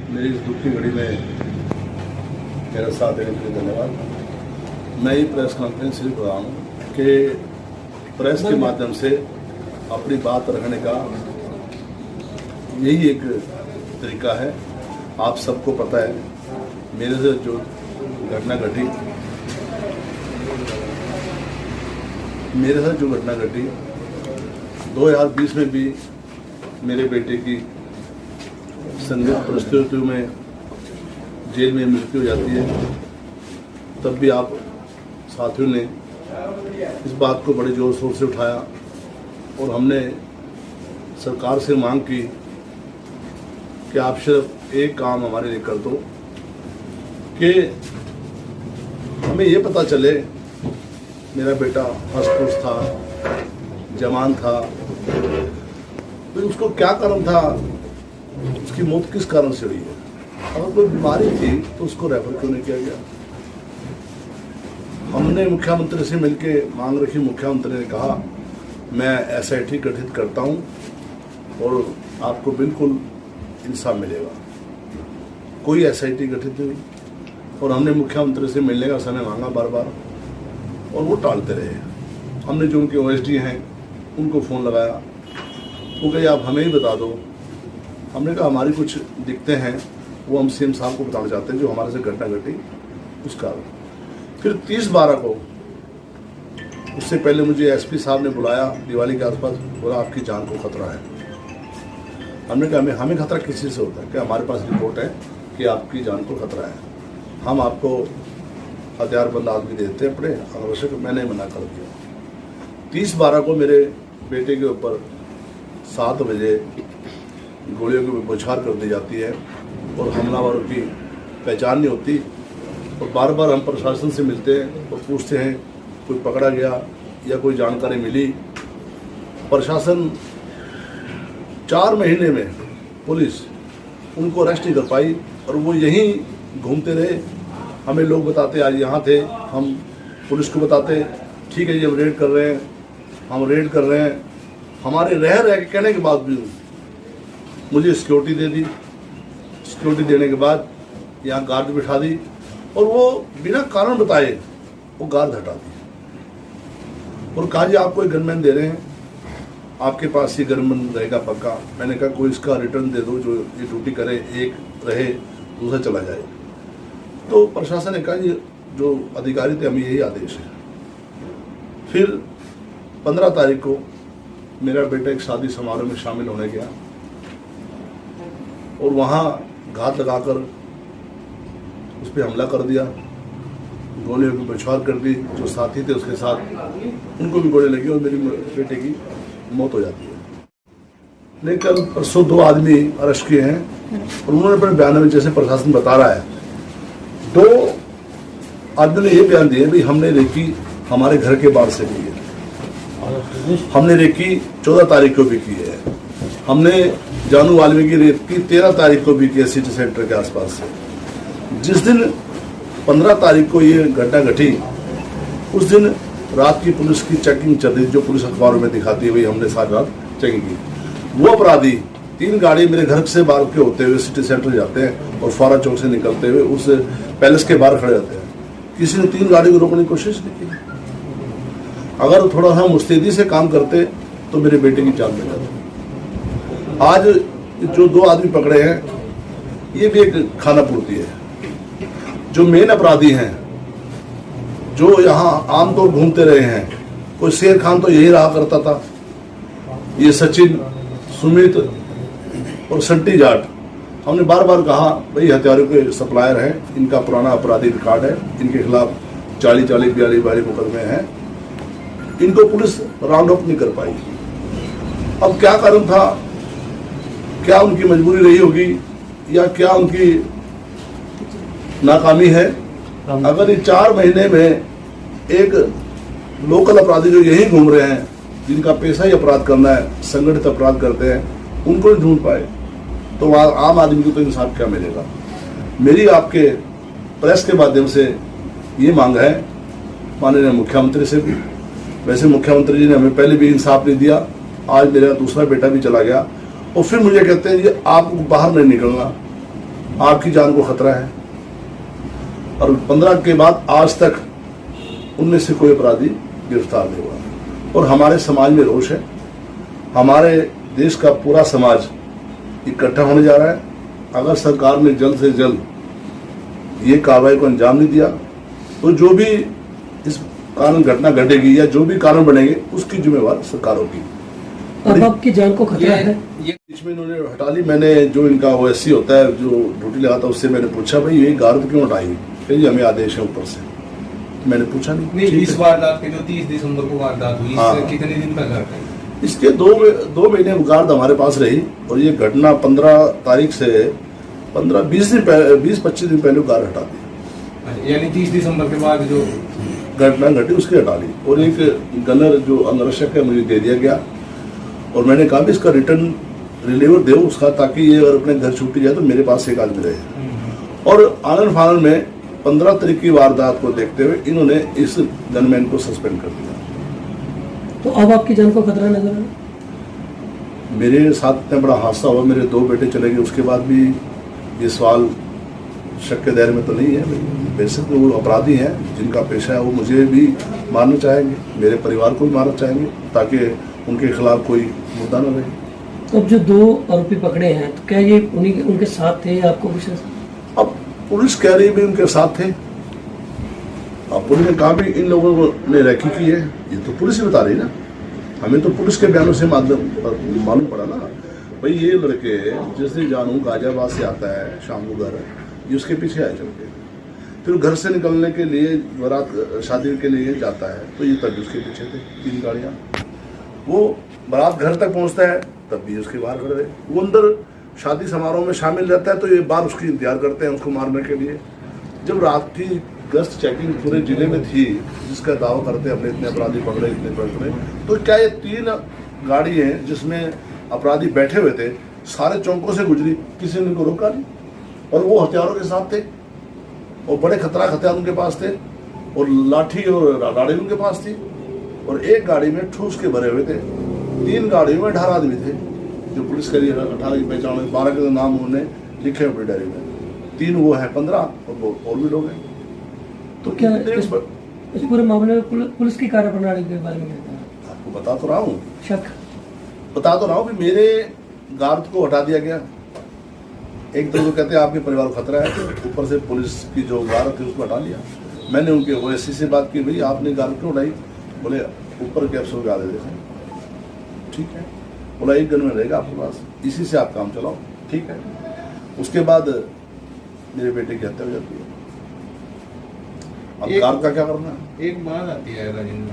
मेरी इस दुख की घड़ी में मेरा साथ देने के लिए धन्यवाद। मैं ये प्रेस कॉन्फ्रेंस इसलिए कर रहा हूँ कि प्रेस के माध्यम से अपनी बात रखने का यही एक तरीका है। आप सबको पता है मेरे से जो घटना घटी, 2020 में भी मेरे बेटे की संदिग्ध परिस्थितियों में जेल में मृत्यु हो जाती है, तब भी आप साथियों ने इस बात को बड़े जोर शोर से उठाया और हमने सरकार से मांग की कि आप सिर्फ एक काम हमारे लिए कर दो कि हमें ये पता चले मेरा बेटा हंसपुस था, जवान था, तो उसको क्या कारण था, उसकी मौत किस कारण से हुई है। अगर कोई बीमारी थी तो उसको रेफर क्यों नहीं किया गया। हमने मुख्यमंत्री से मिलके मांग रखी। मुख्यमंत्री ने कहा मैं एसआईटी गठित करता हूं और आपको बिल्कुल इंसाफ मिलेगा। कोई एसआईटी गठित नहीं और हमने मुख्यमंत्री से मिलने का समय मांगा बार बार और वो टालते रहे। हमने जो उनके ओएसडी हैं उनको फ़ोन लगाया, वो कहे आप हमें ही बता दो। हमने कहा हमारी कुछ दिक्कतें हैं वो हम सीएम साहब को बताना चाहते हैं जो हमारे से घटना घटी उसका। फिर 30/12 को, उससे पहले मुझे एसपी साहब ने बुलाया दिवाली के आसपास, बोला आपकी जान को खतरा है। हमने कहा हमें खतरा किसी से होता है कि हमारे पास रिपोर्ट है कि आपकी जान को खतरा है, हम आपको हथियारबंद आदमी देते हैं अपने आवश्यक। मैंने मना कर दिया। 30/12 को मेरे बेटे के ऊपर 7 बजे गोलियों की बौछार कर दी जाती है और हमलावरों की पहचान नहीं होती और बार बार हम प्रशासन से मिलते हैं और पूछते हैं कोई पकड़ा गया या कोई जानकारी मिली। प्रशासन 4 महीने में पुलिस उनको अरेस्ट नहीं कर पाई और वो यहीं घूमते रहे। हमें लोग बताते आज यहाँ थे, हम पुलिस को बताते ठीक है जी हम रेड कर रहे हैं, हमारे रह के कहने के बाद भी मुझे सिक्योरिटी दे दी। सिक्योरिटी देने के बाद यहाँ गार्ड बिठा दी और वो बिना कारण बताए वो गार्ड हटा दी और कहा जी आपको एक गनमैन दे रहे हैं, आपके पास ये गनमैन रहेगा पक्का। मैंने कहा कोई इसका रिटर्न दे दो जो ये ड्यूटी करे, एक रहे दूसरा चला जाए। तो प्रशासन ने कहा जी जो अधिकारी थे हमें यही आदेश है। फिर 15 तारीख को मेरा बेटा एक शादी समारोह में शामिल होने गया और वहाँ घात लगाकर उस पर हमला कर दिया, गोलियों की बौछार कर दी। जो साथी थे उसके साथ उनको भी गोली लगी और मेरी बेटे की मौत हो जाती है। लेकिन परसों 2 आदमी अरेस्ट किए हैं और उन्होंने अपने बयान में जैसे प्रशासन बता रहा है 2 आदमियों ने ये बयान दिया भाई हमने रेकी हमारे घर के बाहर से की है, हमने रेकी 14 तारीख को भी की है, हमने जानू वाल्मीकि रेप की 13 तारीख को भी की है सिटी सेंटर के आसपास से। जिस दिन 15 तारीख को ये घटना घटी उस दिन रात की पुलिस की चेकिंग चल रही, जो पुलिस अखबारों में दिखाती है भाई हमने सारी रात चेकिंग की। वो अपराधी 3 गाड़ी मेरे घर से बाहर के होते हुए सिटी सेंटर जाते हैं और फारा चौक से निकलते हुए उस पैलेस के बाहर खड़े होते हैं। किसी ने 3 गाड़ी को रोकने की कोशिश नहीं की। अगर थोड़ा सा मुस्तैदी से काम करते तो मेरे बेटे की जान बच जाती। आज जो 2 आदमी पकड़े हैं ये भी एक खाना पूर्ति है। जो मेन अपराधी हैं जो यहाँ आमतौर घूमते रहे हैं, कोई शेर खान तो यही रहा करता था, ये सचिन, सुमित और सट्टी जाट। हमने बार बार कहा भाई हथियारों के सप्लायर हैं, इनका पुराना आपराधिक रिकॉर्ड है, इनके खिलाफ 40-42 मुकदमे हैं, इनको पुलिस राउंड अप नहीं कर पाई। अब क्या कारण था, क्या उनकी मजबूरी रही होगी या क्या उनकी नाकामी है। अगर ये 4 महीने में एक लोकल अपराधी जो यहीं घूम रहे हैं, जिनका पेशा ही अपराध करना है, संगठित अपराध करते हैं, उनको नहीं ढूंढ पाए तो आम आदमी को तो इंसाफ क्या मिलेगा। मेरी आपके प्रेस के माध्यम से ये मांग है माननीय मुख्यमंत्री से भी। वैसे मुख्यमंत्री जी ने हमें पहले भी इंसाफ नहीं दिया, आज मेरा दूसरा बेटा भी चला गया और फिर मुझे कहते हैं जी आपको बाहर नहीं निकलना, आपकी जान को खतरा है। और 15 के बाद आज तक उनमें से कोई अपराधी गिरफ्तार नहीं हुआ। और हमारे समाज में रोष है, हमारे देश का पूरा समाज इकट्ठा होने जा रहा है। अगर सरकार ने जल्द से जल्द ये कार्रवाई को अंजाम नहीं दिया तो जो भी इस कानून घटना घटेगी या जो भी कानून बनेंगे उसकी जिम्मेवार सरकार होगी। अब आपकी जान को खतरा है। बीच में इन्होंने हटा ली। मैंने जो इनका ओएससी होता है जो ड्यूटी लगाता है उससे मैंने पूछा भाई ये गार्ड क्यों हटाई, कही हमें आदेश है ऊपर से। मैंने पूछा नहीं इस वारदात के जो 30 दिसंबर को वारदात हुई, इससे कितने दिन पहले हटाई? इसके दो महीने गार्ड हमारे पास रही और ये घटना 15 तारीख से 20-25 दिन पहले गार्ड हटा दी। यानी 30 दिसंबर के बाद जो घटना घटी उसकी हटा ली। और एक गनर जो अंगरक्षक है मुझे दे दिया गया और मैंने कहा भी इसका रिटर्न रिलीवर दो उसका, ताकि ये अगर अपने घर छुट्टी जाए तो मेरे पास एक आदमी रहे। और आनंद फानन में 15 तारीख की वारदात को देखते हुए इन्होंने इस गनमैन को सस्पेंड कर दिया। तो अब आपकी जान को खतरा नजर आ रहा है? मेरे साथ इतना बड़ा हादसा हुआ, मेरे 2 बेटे चले गए, उसके बाद भी ये सवाल शक के दायरे में तो नहीं है। बेशक तो वो अपराधी हैं जिनका पेशा है, वो मुझे भी मारना चाहेंगे, मेरे परिवार को भी मारना चाहेंगे ताकि उनके खिलाफ कोई मुद्दा न रहे। अब जो 2 आरोपी पकड़े हैं तो क्या ये उनके साथ थे या आपको कुछ? अब पुलिस कह रही भी उनके साथ थे। अब पुलिस ने कहा भी इन लोगों ने रैकी की है, ये तो पुलिस ही बता रही ना, हमें तो पुलिस के बयानों से मालूम पड़ा ना। भाई ये लड़के जिस दिन जानू गाजियाबाद से आता है शाम को घर, ये उसके पीछे आए चल के, फिर घर से निकलने के लिए बारात शादी के लिए जाता है तो ये तब उसके पीछे थे 3 गाड़ियाँ। वो बारात घर तक पहुंचता है तब भी उसके बाहर खड़े रहे। वो अंदर शादी समारोह में शामिल रहता है तो ये बाहर उसकी इंतजार करते हैं उसको मारने के लिए। जब रात की गश्त चेकिंग पूरे जिले में थी जिसका दावा करते हैं अपने इतने अपराधी पकड़े इतने पकड़े, तो क्या ये 3 गाड़ी हैं जिसमें अपराधी बैठे हुए थे, सारे चौकों से गुजरी, किसी ने उनको रोका नहीं। और वो हथियारों के साथ थे और बड़े खतरनाक हथियार उनके पास थे और लाठी और गाड़ी उनके पास थी। और एक गाड़ी में ठूस के भरे हुए थे, 3 गाड़ियों में 18 आदमी थे जो पुलिस के लिए 18 की पहचान, 12 के नाम उन्होंने लिखे हुए डायरी में, 3 वो है 15 और भी लोग हैं। तो क्या इस पूरे मामले में पुलिस की कार्यप्रणाली के बारे में कहते हैं? आपको बता तो रहा हूँ, बता तो रहा हूँ कि मेरे गार्ड को हटा दिया गया। एक तो वो कहते हैं आपके परिवार को खतरा है, ऊपर से पुलिस की जो गार्ड थी उसको हटा लिया। मैंने उनके ओएससी से बात की, भाई आपने गार्ड क्यों उठाई? बोले ऊपर के अफसर गा देते हैं। ठीक है, बोला 1 गन में रहेगा आपके पास, इसी से आप काम चलाओ। ठीक है, उसके बाद मेरे बेटे की हत्या हो जाती है। अब गार्ड का क्या करना है? एक बात आती है राजेंद्र।